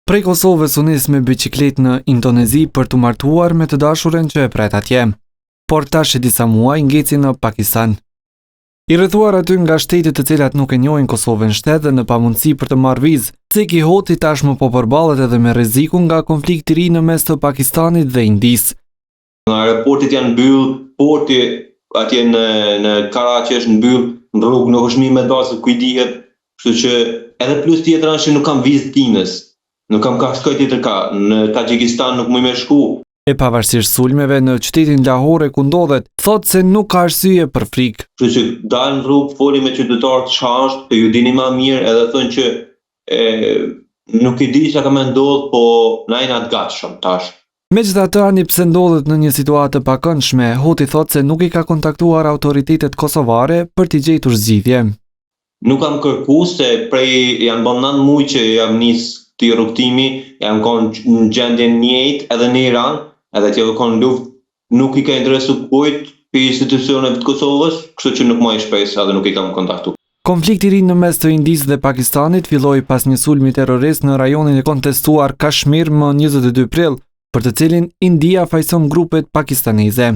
Prej Kosovës u nis me biçikletë në Indonezi për të martuar me të dashurën që e pret atje, por tash disa muaj ngeci në Pakistan. I rrethuar aty nga shtete të cilat nuk e njohin Kosovën shtet dhe në pamundësi për të marrë vizë, Ceki Hoti tashmë po përballet edhe me rrezikun nga konflikti i ri në mes të Pakistanit dhe Indisë. Aeroportet janë mbyll, porti atje në Karachi është mbyll, në rrugë nuk është mirë me dalë se ku i dihet, kështu që edhe plus tjetër është që nuk kam vizë tinës. Nuk kam ka shkoj tjetër ka, në Tajikistan nuk muj me shku. E pavarësisht sulmeve në qytetin Lahore ku ndodhet, thotë se nuk ka arsye për frikë. Kështu që dalë në rrugë, foli me qytetarët ç'është, të ju dini më mirë edhe thonë që nuk i di çka ka më ndodhur, po na jena të gatshëm tash. Megjithatë, ani pse ndodhet në një situatë të pakëndshme, Hoti thotë se nuk i ka kontaktuar autoritetet kosovare për t'i gjetur zgjidhje. Nuk kam kërkuar se prej janë bën 9 muaj që jam nis ti rrugtimi, jam konë në gjendje njëjtë edhe në Iran, edhe që konë luftë, nuk i ka interesu kujt për institucionet të Kosovës, kështu që nuk më i shpresë edhe nuk i kam kontaktu. Konflikti i ri në mes të Indisë dhe Pakistanit filloi pas një sulmi terrorist në rajonin e kontestuar Kashmir më 22 prill, për të cilin India fajson grupet pakistaneze.